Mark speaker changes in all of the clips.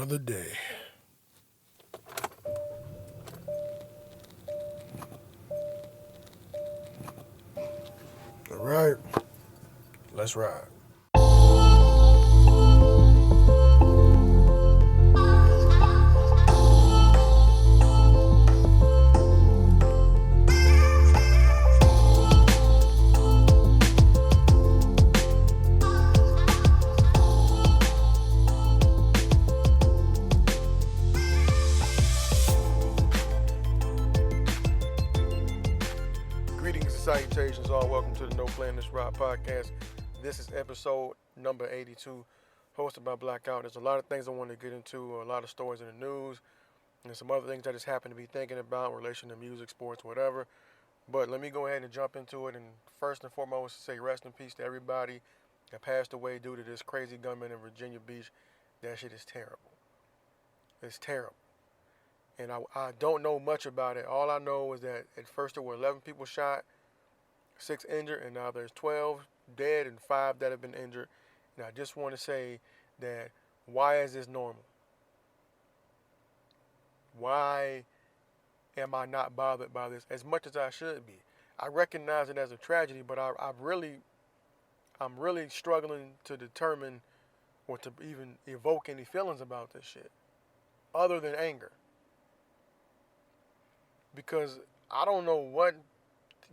Speaker 1: another day. All right, let's ride. Greetings and salutations, all. Welcome to the No Plan This Ride podcast. This is episode number 82, hosted by Blackout. There's a lot of things I want to get into, a lot of stories in the news, and some other things I just happen to be thinking about in relation to music, sports, whatever. But let me go ahead and jump into it. And first and foremost, say rest in peace to everybody that passed away due to this crazy gunman in Virginia Beach. That shit is terrible. It's terrible. And I don't know much about it. All I know is that at first there were 11 people shot, 6 injured, and now there's 12 dead and 5 that have been injured. And I just want to say that why is this normal? Why am I not bothered by this as much as I should be? I recognize it as a tragedy, but I'm really struggling to determine or to even evoke any feelings about this shit other than anger. Because I don't know what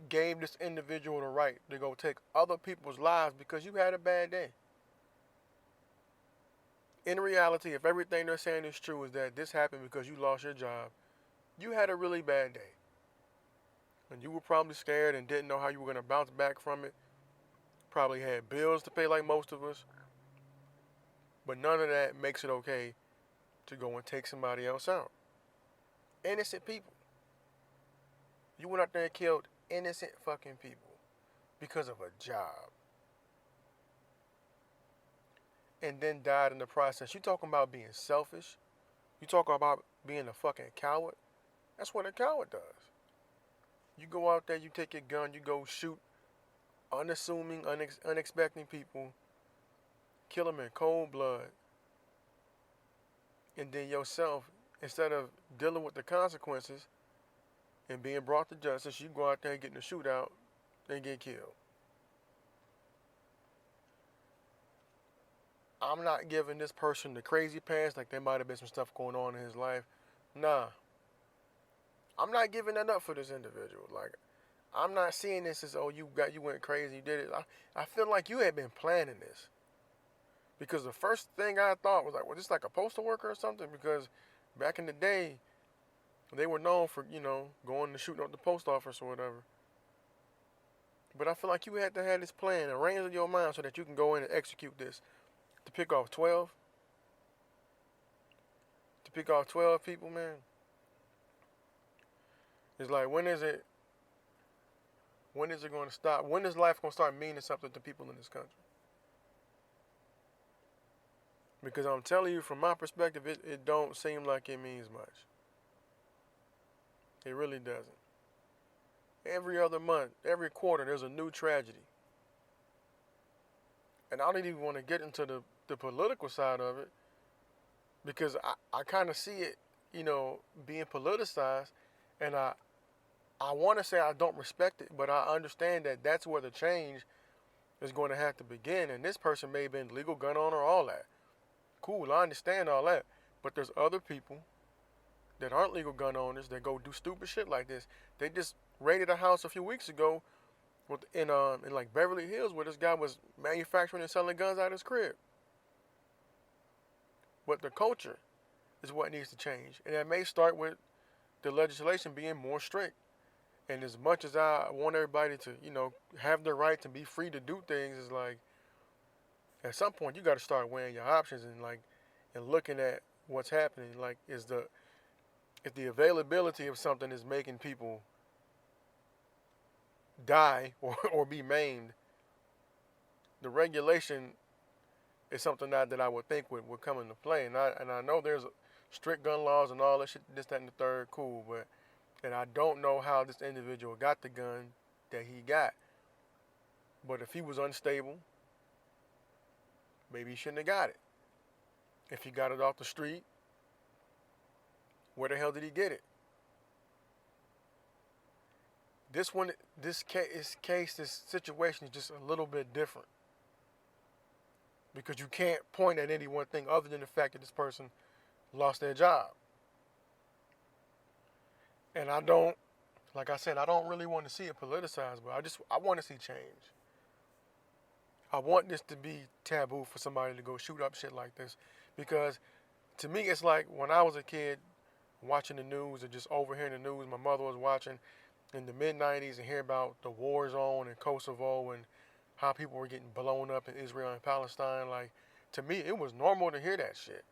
Speaker 1: gave this individual the right to go take other people's lives because you had a bad day. In reality, if everything they're saying is true, is that this happened because you lost your job, you had a really bad day. And you were probably scared and didn't know how you were going to bounce back from it. Probably had bills to pay like most of us. But none of that makes it okay to go and take somebody else out. Innocent people. You went out there and killed innocent fucking people because of a job. And then died in the process. You talking about being selfish? You talking about being a fucking coward? That's what a coward does. You go out there, you take your gun, you go shoot unassuming, unexpecting people, kill them in cold blood, and then yourself, instead of dealing with the consequences and being brought to justice, you go out there and get in a shootout and get killed. I'm not giving this person the crazy pass like there might have been some stuff going on in his life. Nah. I'm not giving that up for this individual. Like, I'm not seeing this as, oh, you went crazy, you did it. I feel like you had been planning this. Because the first thing I thought was like, well, this like a postal worker or something? Because back in the day, they were known for, going and shooting up the post office or whatever. But I feel like you had to have this plan arranged in your mind so that you can go in and execute this. To pick off 12? To pick off 12 people, man? It's like, when is it going to stop? When is life going to start meaning something to people in this country? Because I'm telling you, from my perspective, it don't seem like it means much. It really doesn't. Every other month, every quarter, there's a new tragedy. And I don't even want to get into the political side of it because I kind of see it, being politicized. And I want to say I don't respect it, but I understand that that's where the change is going to have to begin. And this person may have been legal gun owner, all that. Cool, I understand all that. But there's other people that aren't legal gun owners that go do stupid shit like this. They just raided a house a few weeks ago in like Beverly Hills where this guy was manufacturing and selling guns out of his crib. But the culture is what needs to change. And that may start with the legislation being more strict. And as much as I want everybody to, have their right to be free to do things, is like, at some point you got to start weighing your options and looking at what's happening. Like, if the availability of something is making people die or be maimed, the regulation is something that I would think would come into play. And I know there's strict gun laws and all that shit, this, that, and the third, cool, and I don't know how this individual got the gun that he got. But if he was unstable, maybe he shouldn't have got it. If he got it off the street, Where the hell did he get it? This one, this situation is just a little bit different. Because you can't point at any one thing other than the fact that this person lost their job. And I don't, like I said, I don't really want to see it politicized, but I want to see change. I want this to be taboo for somebody to go shoot up shit like this. Because to me, it's like when I was a kid watching the news or just overhearing the news, my mother was watching in the mid-90s and hear about the war zone in Kosovo and how people were getting blown up in Israel and Palestine. Like, to me, it was normal to hear that shit.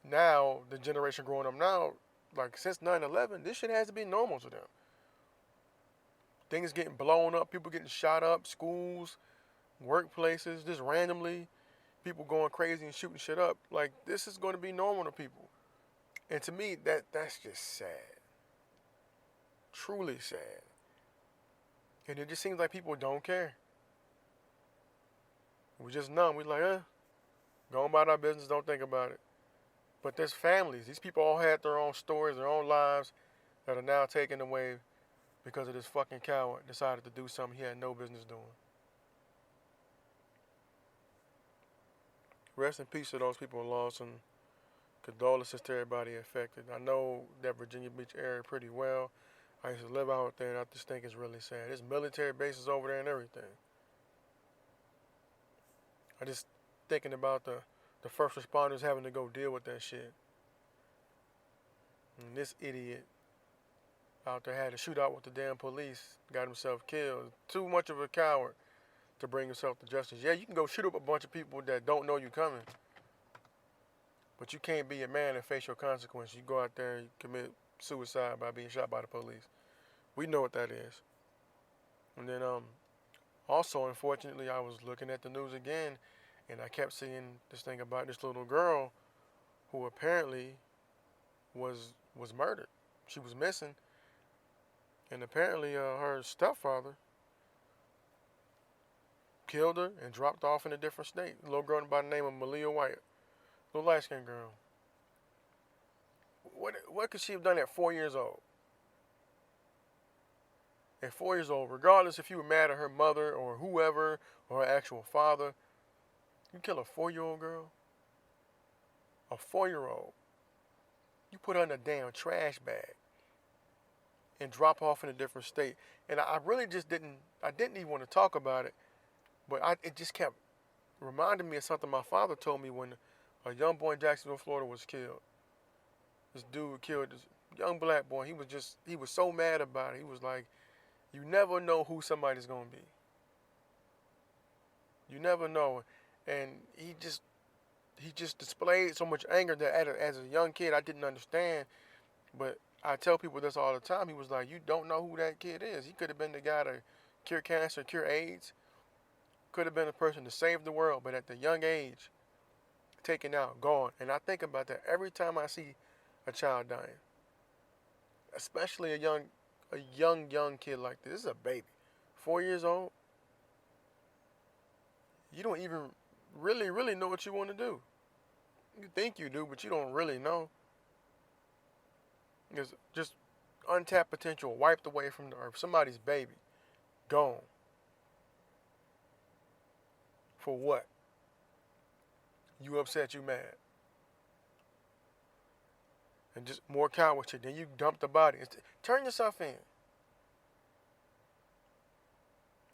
Speaker 1: Now, the generation growing up now, like since 9/11, this shit has to be normal to them. Things getting blown up, people getting shot up, schools, workplaces, just randomly, people going crazy and shooting shit up. Like, this is going to be normal to people. And to me, that's just sad. Truly sad. And it just seems like people don't care. We're just numb. We're like, go about our business, don't think about it. But there's families. These people all had their own stories, their own lives that are now taken away because of this fucking coward decided to do something he had no business doing. Rest in peace to those people lost, and condolences to everybody affected. I know that Virginia Beach area pretty well. I used to live out there, and I just think it's really sad. There's military bases over there and everything. I just thinking about the first responders having to go deal with that shit. And this idiot out there had to shoot out with the damn police, got himself killed. Too much of a coward to bring himself to justice. Yeah, you can go shoot up a bunch of people that don't know you coming, but you can't be a man and face your consequences. You go out there and commit suicide by being shot by the police. We know what that is. And then also, unfortunately, I was looking at the news again, and I kept seeing this thing about this little girl who apparently was murdered. She was missing, and apparently her stepfather killed her and dropped off in a different state. A little girl by the name of Maleah White, little light-skinned girl. What could she have done at 4 years old? At 4 years old, regardless if you were mad at her mother or whoever or her actual father, you kill a 4-year-old girl? A 4-year-old. You put her in a damn trash bag and drop off in a different state. And I really just didn't even want to talk about it, but it just kept reminding me of something my father told me when a young boy in Jacksonville, Florida was killed. This dude killed this young black boy. He was so mad about it. He was like, you never know who somebody's going to be. You never know. And he just displayed so much anger that as a young kid I didn't understand. But I tell people this all the time. He was like, you don't know who that kid is. He could have been the guy to cure cancer, cure AIDS. Could have been a person to save the world. But at the young age, taken out, gone. And I think about that every time I see a child dying. Especially a young kid like this. This is a baby. 4 years old. You don't even really know what you want to do. You think you do, but you don't really know. It's just untapped potential wiped away from the earth. Somebody's baby. Gone. For what? You upset, you mad. And just more coward shit. Then you dump the body. Turn yourself in.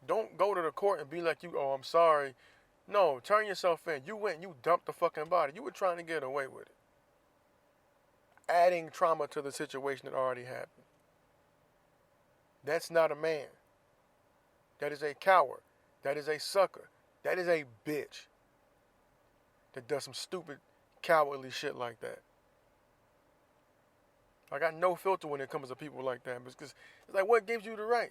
Speaker 1: Don't go to the court and be like, oh, I'm sorry. No, turn yourself in. You went and you dumped the fucking body. You were trying to get away with it. Adding trauma to the situation that already happened. That's not a man. That is a coward. That is a sucker. That is a bitch that does some stupid, cowardly shit like that. I got no filter when it comes to people like that, because it's like, what gives you the right?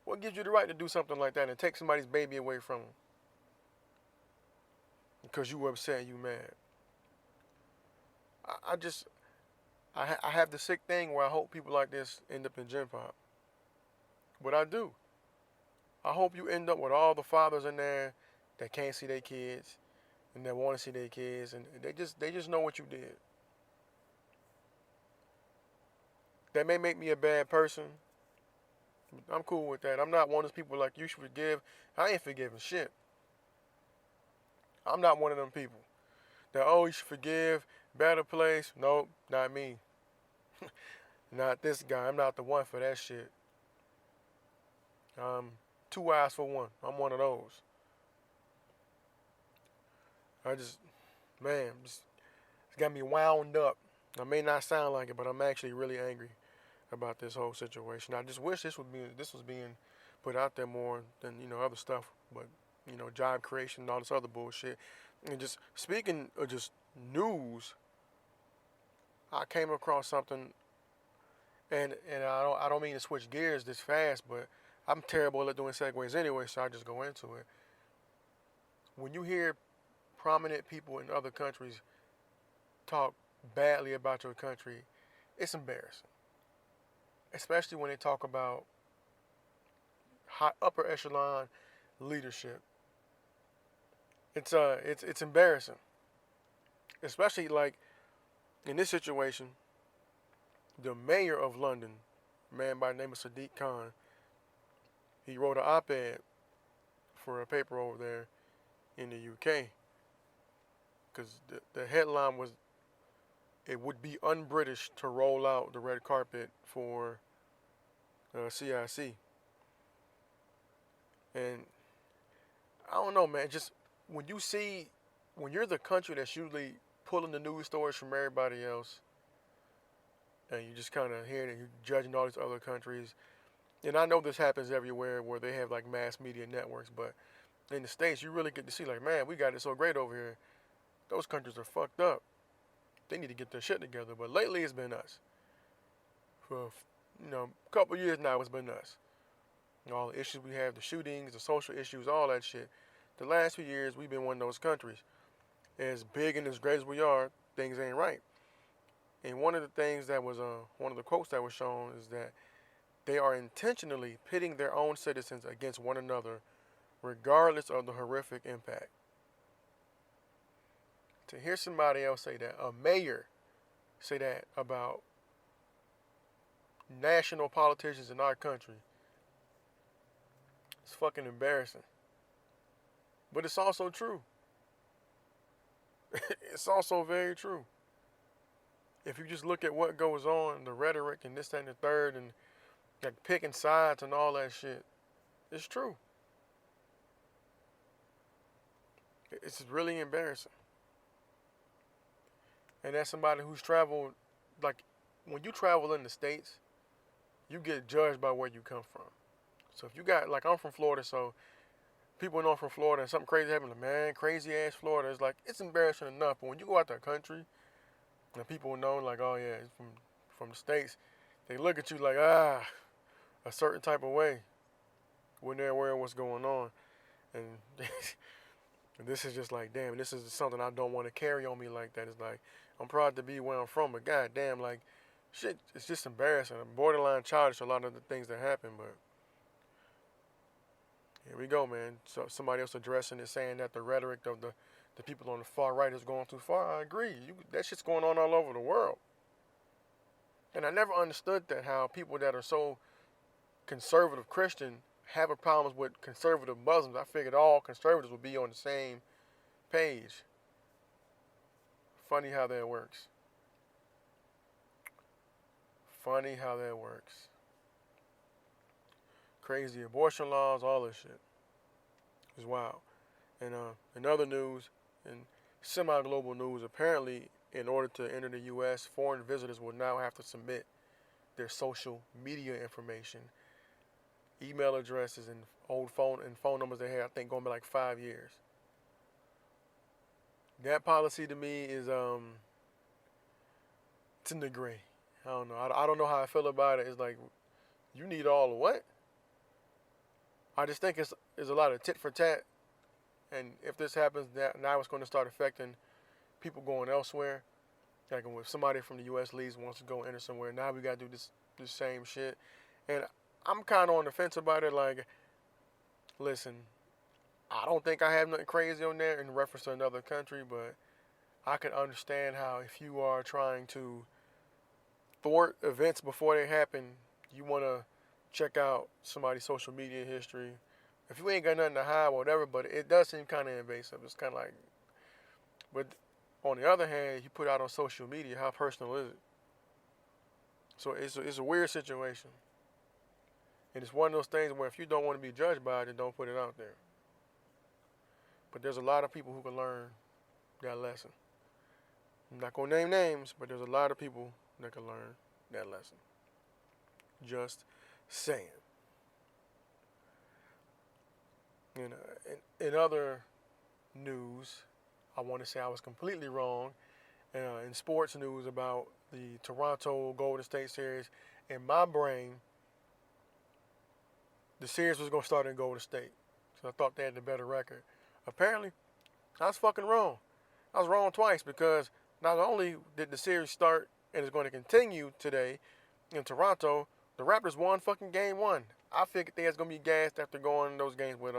Speaker 1: What gives you the right to do something like that and take somebody's baby away from them? Because you were upset and you mad. I have the sick thing where I hope people like this end up in Gen Pop. But I do. I hope you end up with all the fathers in there that can't see their kids, and that want to see their kids, and they just know what you did. That may make me a bad person. I'm cool with that. I'm not one of those people like you should forgive. I ain't forgiving shit. I'm not one of them people that, oh, you should forgive, better place. Nope, not me. Not this guy. I'm not the one for that shit. Two eyes for one. I'm one of those. I just, man, it's got me wound up. I may not sound like it, but I'm actually really angry about this whole situation. I just wish this was being put out there more than other stuff. But job creation and all this other bullshit. And just speaking of just news, I came across something, and I don't mean to switch gears this fast, but I'm terrible at doing segues anyway, so I just go into it. When you hear prominent people in other countries talk badly about your country, it's embarrassing. Especially when they talk about high, upper echelon leadership. It's embarrassing. Especially like in this situation, the mayor of London, a man by the name of Sadiq Khan, he wrote an op-ed for a paper over there in the UK. Because the headline was, it would be un-British to roll out the red carpet for CIC. And I don't know, man, just when you're the country that's usually pulling the news stories from everybody else, and you just kind of hearing it, you're judging all these other countries. And I know this happens everywhere where they have like mass media networks, but in the States, you really get to see like, man, we got it so great over here. Those countries are fucked up. They need to get their shit together. But lately, it's been us. For a couple years now, it's been us. All the issues we have, the shootings, the social issues, all that shit. The last few years, we've been one of those countries. As big and as great as we are, things ain't right. And one of the things that was, one of the quotes that was shown is that they are intentionally pitting their own citizens against one another, regardless of the horrific impact. To hear somebody else say that, a mayor say that about national politicians in our country, it's fucking embarrassing. But it's also true. It's also very true. If you just look at what goes on, the rhetoric and this, that, and the third, and like picking sides and all that shit, it's true. It's really embarrassing. And as somebody who's traveled, like when you travel in the States, you get judged by where you come from. So if you got, like I'm from Florida, so people know I'm from Florida and something crazy happened, like, man, crazy ass Florida. It's like, it's embarrassing enough. But when you go out the country and people know like, oh yeah, it's from the States, they look at you like, a certain type of way when they're aware of what's going on. And this is just like, damn, this is something I don't want to carry on me like that. It's like, I'm proud to be where I'm from, but goddamn, like, shit, it's just embarrassing. I'm borderline childish, a lot of the things that happen, but here we go, man. So somebody else addressing it, saying that the rhetoric of the people on the far right is going too far. I agree. That shit's going on all over the world. And I never understood that, how people that are so conservative Christian have a problem with conservative Muslims. I figured all conservatives would be on the same page. Funny how that works. Funny how that works. Crazy abortion laws, all this shit. It's wild. And in other news, in semi-global news, apparently in order to enter the U.S., foreign visitors will now have to submit their social media information, email addresses, and old phone numbers they had, I think, going back like 5 years. That policy to me is it's in the gray. I don't know. I don't know how I feel about it. It's like, you need all of what? I just think it's a lot of tit for tat. And if this happens, now it's going to start affecting people going elsewhere. Like if somebody from the U.S. leaves, wants to go enter somewhere, now we got to do this same shit. And I'm kind of on the fence about it. Like, listen, I don't think I have nothing crazy on there in reference to another country, but I can understand how if you are trying to thwart events before they happen, you want to check out somebody's social media history. If you ain't got nothing to hide, whatever, but it does seem kind of invasive. It's kind of like, but on the other hand, you put out on social media, how personal is it? So it's a weird situation. And it's one of those things where if you don't want to be judged by it, then don't put it out there. But there's a lot of people who can learn that lesson. I'm not going to name names, but there's a lot of people that can learn that lesson. Just saying. You know, in other news, I want to say I was completely wrong in sports news about the Toronto Golden State series. In my brain, the series was going to start in Golden State. So I thought they had the better record. Apparently, I was fucking wrong. I was wrong twice because not only did the series start and is going to continue today in Toronto, the Raptors won fucking game one. I figured they was going to be gassed after going those games with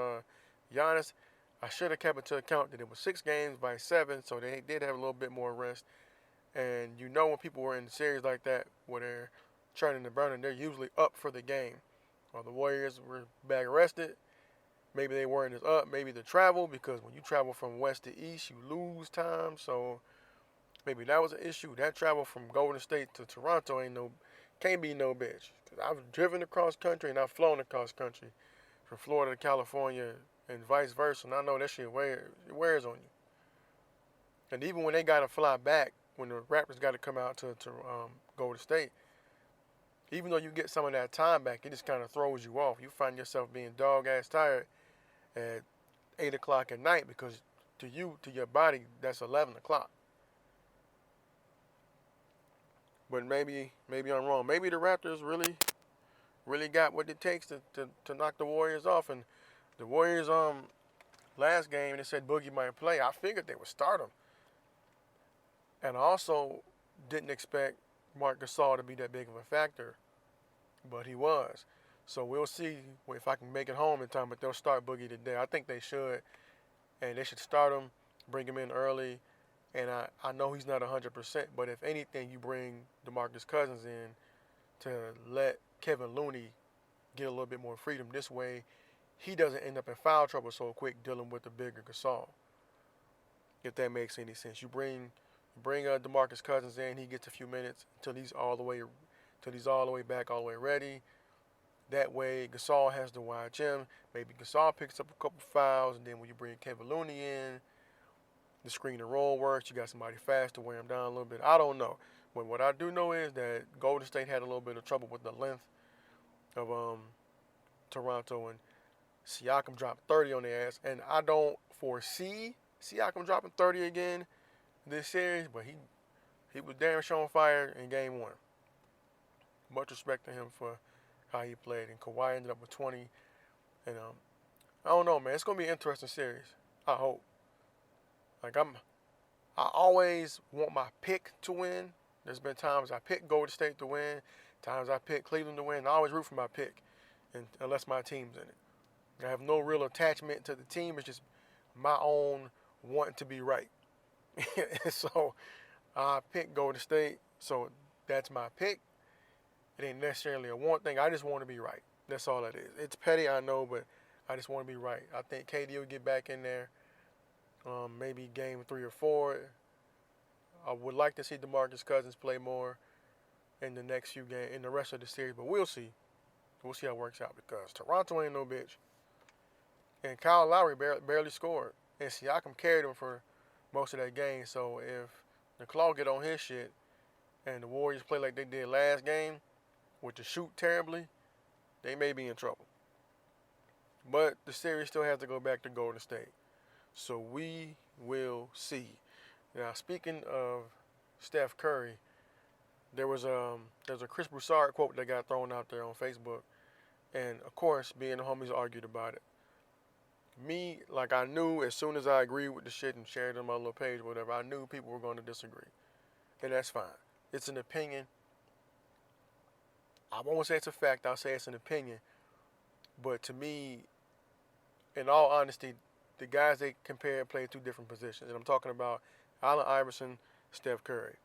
Speaker 1: Giannis. I should have kept it to account that it was 6 games by 7, so they did have a little bit more rest. And you know when people were in the series like that where they're turning the burner, they're usually up for the game. While the Warriors were back rested, maybe they weren't as up, maybe the travel, because when you travel from west to east, you lose time. So maybe that was an issue. That travel from Golden State to Toronto can't be no bitch. Cause I've driven across country and I've flown across country from Florida to California and vice versa, and I know that shit wears on you. And even when they got to fly back, when the Raptors got to come out to Golden State, even though you get some of that time back, it just kind of throws you off. You find yourself being dog-ass tired at 8 o'clock at night because to your body, that's 11 o'clock. But maybe I'm wrong. Maybe the Raptors really got what it takes to knock the Warriors off. And the Warriors last game, they said Boogie might play. I figured they would start him. And I also didn't expect Marc Gasol to be that big of a factor, but he was. So we'll see if I can make it home in time, but they'll start Boogie today. I think they should, and they should start him, bring him in early, and I know he's not 100%, but if anything, you bring DeMarcus Cousins in to let Kevin Looney get a little bit more freedom. This way, he doesn't end up in foul trouble so quick dealing with the bigger Gasol, if that makes any sense. You bring DeMarcus Cousins in, he gets a few minutes until he's all the way back, all the way ready. That way, Gasol has to watch him. Maybe Gasol picks up a couple fouls, and then when you bring Kevin Looney in, the screen and roll works. You got somebody fast to wear him down a little bit. I don't know. But what I do know is that Golden State had a little bit of trouble with the length of Toronto, and Siakam dropped 30 on their ass. And I don't foresee Siakam dropping 30 again this series, but he was damn sure on fire in game one. Much respect to him for how he played, and Kawhi ended up with 20. And I don't know, man. It's gonna be an interesting series. I hope. Like I always want my pick to win. There's been times I pick Golden State to win, times I pick Cleveland to win. I always root for my pick, unless my team's in it. I have no real attachment to the team. It's just my own wanting to be right. So I picked Golden State, so that's my pick. It ain't necessarily a want thing. I just want to be right. That's all it is. It's petty, I know, but I just want to be right. I think KD will get back in there, maybe game 3 or 4. I would like to see DeMarcus Cousins play more in the next few games, in the rest of the series, but we'll see. We'll see how it works out because Toronto ain't no bitch. And Kyle Lowry barely scored, and Siakam carried him for most of that game. So if the Claw get on his shit and the Warriors play like they did last game, with the shoot terribly, they may be in trouble. But the series still has to go back to Golden State. So we will see. Now, speaking of Steph Curry, there's a Chris Broussard quote that got thrown out there on Facebook. And, of course, me and the homies argued about it. Me, like I knew as soon as I agreed with the shit and shared it on my little page or whatever, I knew people were going to disagree. And that's fine. It's an opinion. I won't say it's a fact. I'll say it's an opinion. But to me, in all honesty, the guys they compare play two different positions, and I'm talking about Allen Iverson, Steph Curry.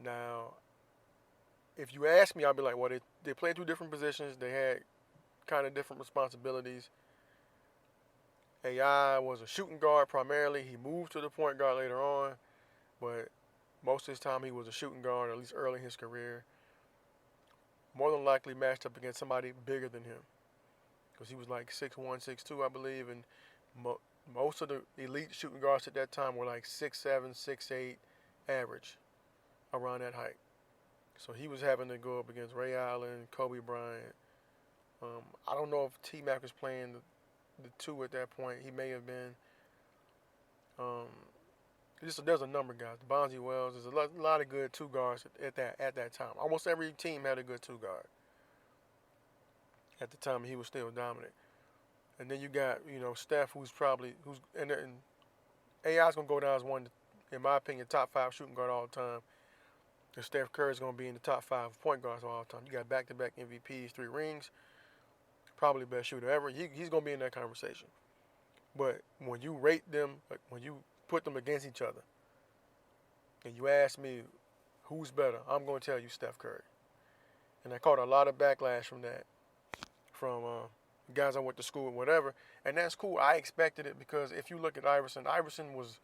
Speaker 1: Now, if you ask me, I'll be like, well, they played two different positions. They had kind of different responsibilities. AI was a shooting guard primarily. He moved to the point guard later on, but most of his time he was a shooting guard, at least early in his career. More than likely matched up against somebody bigger than him, because he was like 6'1", 6'2", I believe, and most of the elite shooting guards at that time were like 6'7", 6'8", average, around that height. So he was having to go up against Ray Allen, Kobe Bryant. I don't know if T-Mac was playing the two at that point. He may have been. There's a number of guys. Bonzi Wells. There's a lot of good two guards at that time. Almost every team had a good two guard. At the time, he was still dominant. And then you got Steph, who's and AI's gonna go down as one, in my opinion, top 5 shooting guard all the time. And Steph Curry's gonna be in the top 5 point guards all the time. You got back-to-back MVPs, 3 rings, probably the best shooter ever. He's gonna be in that conversation. But when you rate them, like when you put them against each other, and you ask me who's better, I'm going to tell you Steph Curry. And I caught a lot of backlash from that, from guys I went to school with, whatever. And that's cool. I expected it, because if you look at Iverson was,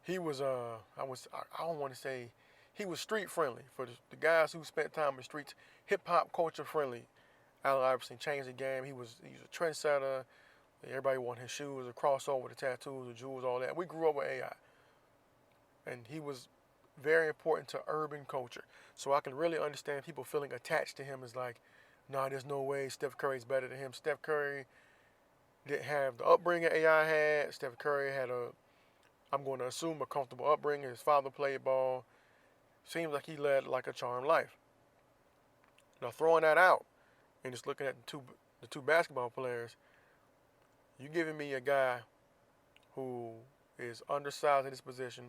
Speaker 1: I don't want to say, he was street friendly. For the guys who spent time in the streets, hip hop culture friendly. Allen Iverson changed the game. He was a trendsetter. Everybody wanted his shoes, the crossover, the tattoos, the jewels, all that. We grew up with AI. And he was very important to urban culture. So I can really understand people feeling attached to him as like, nah, there's no way Steph Curry's better than him. Steph Curry didn't have the upbringing AI had. Steph Curry had I'm going to assume, a comfortable upbringing. His father played ball. Seems like he led like a charmed life. Now, throwing that out and just looking at the two basketball players, you giving me a guy who is undersized in his position,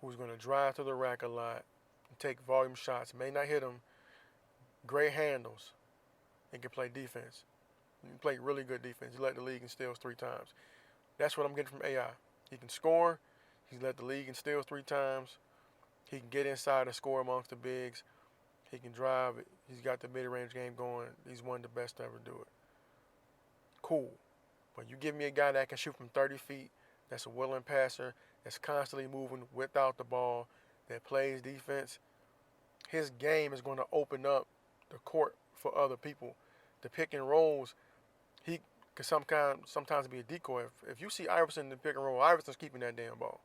Speaker 1: who's going to drive to the rack a lot, and take volume shots, may not hit them, great handles, and can play defense. He can play really good defense. He led the league in steals 3 times. That's what I'm getting from AI. He can score. He's led the league in steals 3 times. He can get inside and score amongst the bigs. He can drive. He's got the mid-range game going. He's one of the best to ever do it. Cool. But you give me a guy that can shoot from 30 feet, that's a willing passer, that's constantly moving without the ball, that plays defense, his game is going to open up the court for other people. The pick and rolls, he can sometimes be a decoy. If you see Iverson in the pick and roll, Iverson's keeping that damn ball.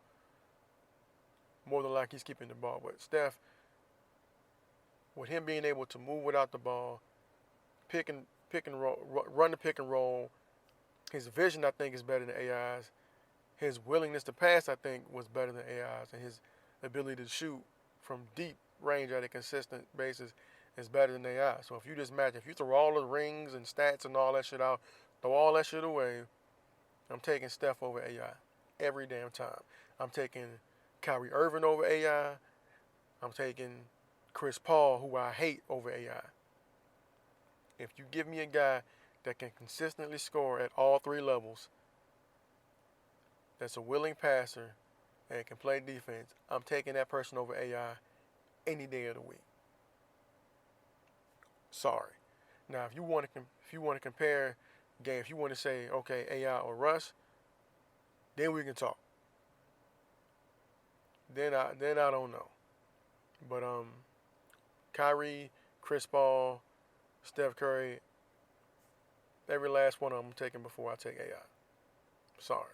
Speaker 1: More than likely he's keeping the ball. But Steph, with him being able to move without the ball, pick and roll, run the pick and roll, his vision, I think, is better than AI's. His willingness to pass, I think, was better than AI's. And his ability to shoot from deep range at a consistent basis is better than AI. So if you throw all the rings and stats and all that shit out, throw all that shit away, I'm taking Steph over AI every damn time. I'm taking Kyrie Irving over AI. I'm taking Chris Paul, who I hate, over AI. If you give me a guy that can consistently score at all 3 levels, that's a willing passer, and can play defense, I'm taking that person over AI any day of the week. Sorry. Now, if you want to compare game, if you want to say, okay, AI or Russ, then we can talk. Then I don't know. But Kyrie, Chris Paul, Steph Curry, every last one of them I'm taking before I take AI. Sorry.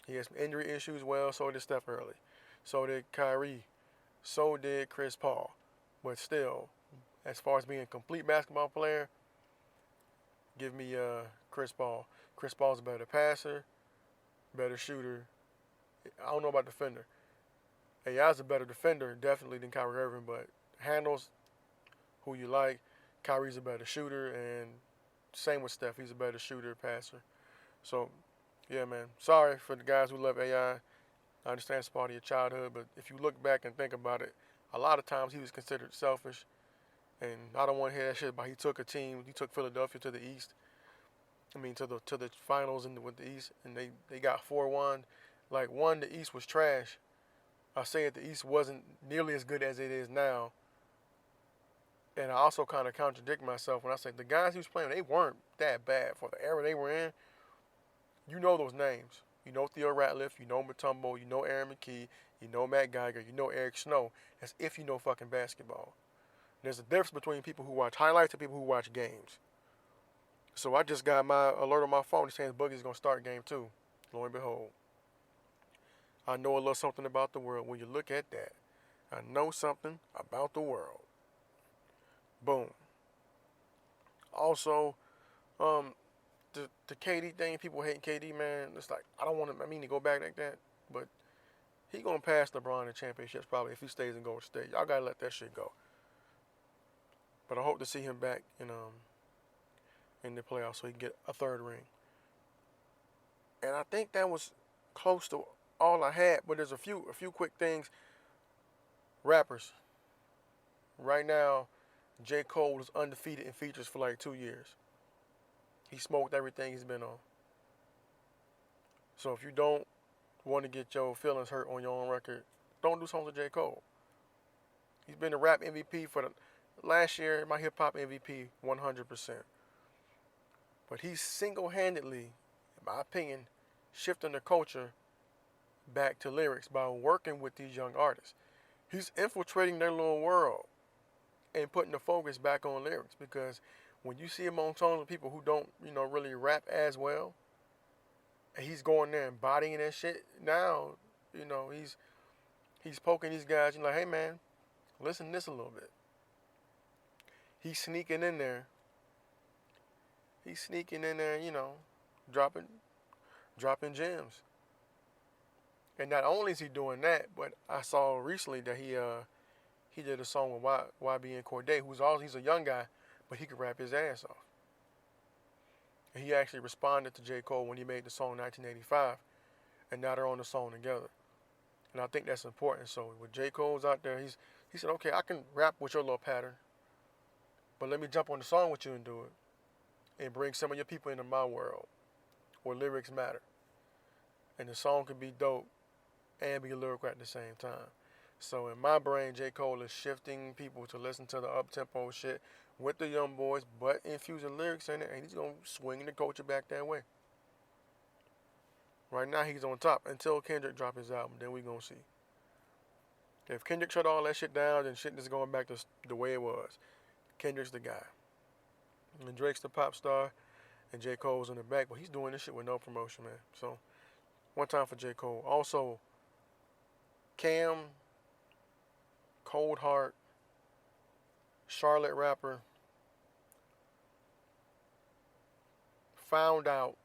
Speaker 1: He has some injury issues. Well, so did Steph early. So did Kyrie. So did Chris Paul. But still, as far as being a complete basketball player, give me Chris Paul. Chris Paul's a better passer, better shooter. I don't know about defender. AI's a better defender, definitely, than Kyrie Irving, but handles who you like. Kyrie's a better shooter, and same with Steph. He's a better shooter, passer. So, yeah, man. Sorry for the guys who love AI. I understand it's part of your childhood, but if you look back and think about it, a lot of times he was considered selfish, and I don't want to hear that shit about he took Philadelphia to the East. I mean, to the finals with the East, and they got 4-1. Like one, the East was trash. I say it, the East wasn't nearly as good as it is now. And I also kind of contradict myself when I say the guys he was playing, they weren't that bad for the era they were in. You know those names. You know Theo Ratliff, you know Mutombo, you know Aaron McKee, you know Matt Geiger, you know Eric Snow. That's if you know fucking basketball. There's a difference between people who watch highlights and people who watch games. So I just got my alert on my phone saying Boogie's gonna start game 2. Lo and behold, I know a little something about the world. When you look at that, I know something about the world. Boom. Also, um, the KD thing, people hating KD, man. It's like I don't want to. I mean to go back like that, but he gonna pass LeBron in championships probably if he stays in Golden State. Y'all gotta let that shit go. But I hope to see him back in the playoffs so he can get a third ring. And I think that was close to all I had. But there's a few quick things. Rappers. Right now, J. Cole is undefeated in features for like 2 years. He smoked everything he's been on. So if you don't want to get your feelings hurt on your own record, don't do songs with J. Cole. He's been the rap MVP for the last year, my hip hop MVP 100%. But he's single-handedly, in my opinion, shifting the culture back to lyrics by working with these young artists. He's infiltrating their little world and putting the focus back on lyrics, because when you see him on songs with people who don't, really rap as well, and he's going there and embodying that shit, now, he's poking these guys, like, hey man, listen to this a little bit. He's sneaking in there, dropping gems. And not only is he doing that, but I saw recently that he did a song with YB Cordae, he's a young guy, but he could rap his ass off. And he actually responded to J. Cole when he made the song 1985, and now they're on the song together. And I think that's important. So with J. Cole's out there, he said, okay, I can rap with your little pattern, but let me jump on the song with you and do it, and bring some of your people into my world, where lyrics matter. And the song can be dope and be lyrical at the same time. So in my brain, J. Cole is shifting people to listen to the up-tempo shit with the young boys, but infusing lyrics in it, and he's going to swing the culture back that way. Right now, he's on top until Kendrick drop his album. Then we going to see. If Kendrick shut all that shit down, then shit is going back to the way it was. Kendrick's the guy. And Drake's the pop star, and J. Cole's in the back, but he's doing this shit with no promotion, man. So, one time for J. Cole. Also, Cam, Cold Heart, Charlotte rapper, found out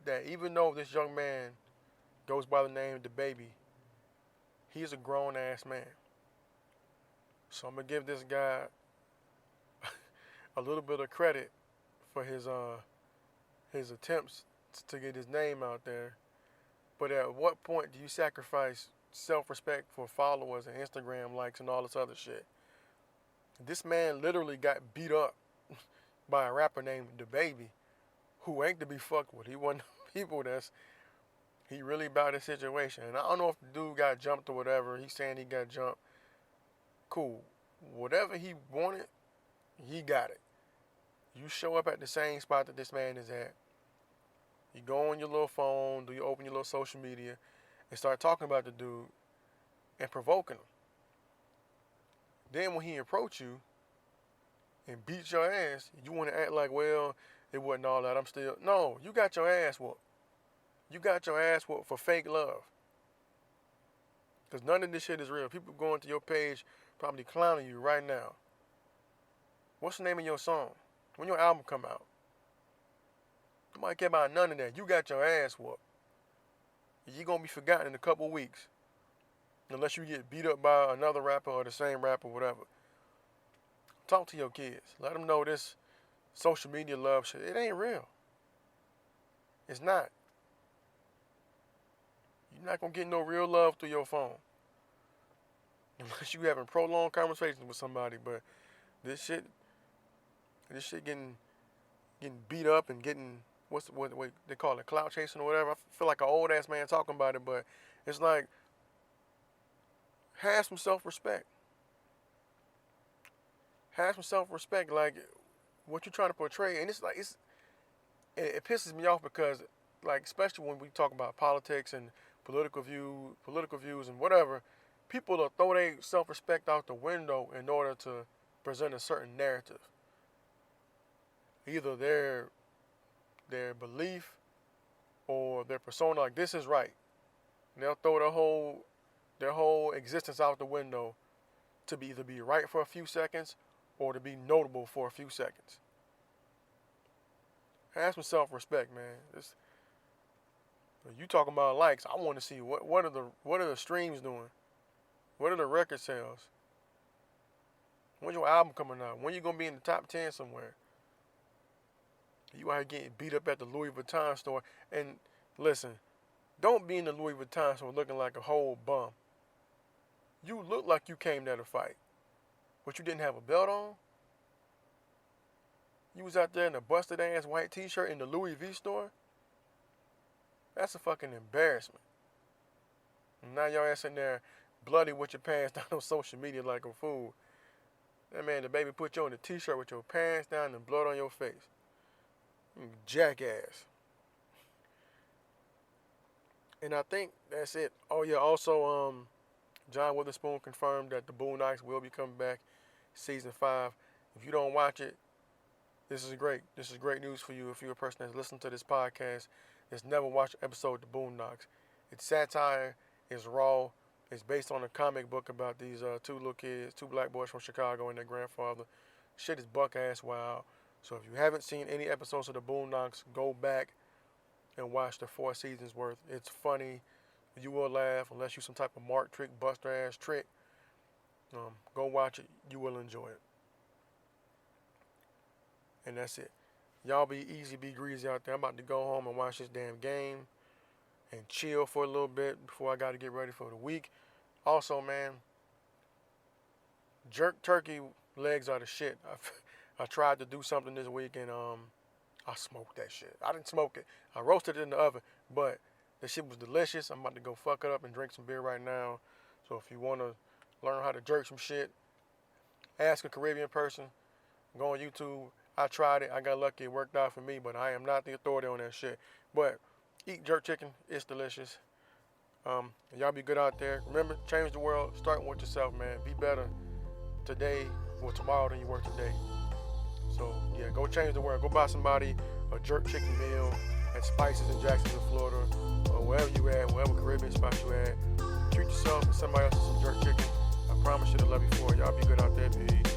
Speaker 1: that even though this young man goes by the name of the baby, he's a grown ass man. So I'm gonna give this guy a little bit of credit for his attempts to get his name out there. But at what point do you sacrifice self-respect for followers and Instagram likes and all this other shit? This man literally got beat up by a rapper named The Baby, who ain't to be fucked with. He one of the people he really about his situation. And I don't know if the dude got jumped or whatever. He's saying he got jumped. Cool. Whatever he wanted, he got it. You show up at the same spot that this man is at. You go on your little phone, you open your little social media, and start talking about the dude and provoking him. Then when he approach you and beats your ass, you want to act like, well, it wasn't all that. No, you got your ass whooped. You got your ass whooped for fake love. Because none of this shit is real. People going to your page probably clowning you right now. What's the name of your song? When your album come out? Nobody care about none of that. You got your ass whooped. You're going to be forgotten in a couple weeks. Unless you get beat up by another rapper or the same rapper, whatever. Talk to your kids. Let them know this social media love shit, it ain't real. It's not. You're not going to get no real love through your phone. Unless you having prolonged conversations with somebody. But this shit getting beat up and getting what they call it, clout chasing or whatever. I feel like an old ass man talking about it, but it's like, have some self-respect. Have some self-respect. Like, what you're trying to portray, and it pisses me off because, like, especially when we talk about politics and political views and whatever, people will throw their self-respect out the window in order to present a certain narrative. Either their belief or their persona, like, this is right. And they'll throw their whole existence out the window to either be right for a few seconds or to be notable for a few seconds. Have some self-respect, man. You talking about likes? I want to see what are the streams doing? What are the record sales? When's your album coming out? When you gonna be in the top 10 somewhere? You out here getting beat up at the Louis Vuitton store. And listen, don't be in the Louis Vuitton store looking like a whole bum. You look like you came there to fight, but you didn't have a belt on. You was out there in a busted ass white t-shirt in the Louis V store. That's a fucking embarrassment. And now y'all ass in there bloody with your pants down on social media like a fool. That man, the baby put you on the t-shirt with your pants down and blood on your face. Jackass. And I think that's it. Oh yeah, also John Witherspoon confirmed that the Boondocks will be coming back season 5. If you don't watch it, this is great. This is great news for you if you're a person that's listening to this podcast that's never watched an episode of the Boondocks. It's satire, it's raw, it's based on a comic book about these two little kids, two black boys from Chicago and their grandfather. Shit is buck-ass wild. So if you haven't seen any episodes of the Boondocks, go back and watch the 4 seasons worth. It's funny. You will laugh unless you're some type of Mark trick, buster ass trick. Go watch it. You will enjoy it. And that's it. Y'all be easy, be greasy out there. I'm about to go home and watch this damn game and chill for a little bit before I got to get ready for the week. Also, man, jerk turkey legs are the shit. I tried to do something this week and I smoked that shit. I didn't smoke it. I roasted it in the oven, but the shit was delicious. I'm about to go fuck it up and drink some beer right now. So if you want to learn how to jerk some shit, ask a Caribbean person. Go on YouTube. I tried it. I got lucky. It worked out for me, but I am not the authority on that shit. But eat jerk chicken. It's delicious. Y'all be good out there. Remember, change the world. Starting with yourself, man. Be better today or tomorrow than you were today. So, yeah, go change the world. Go buy somebody a jerk chicken meal at Spices in Jacksonville, Florida, or wherever you at, wherever Caribbean spot you at. Treat yourself and somebody else to some jerk chicken. I promise you to love you for it. Y'all be good out there, peace.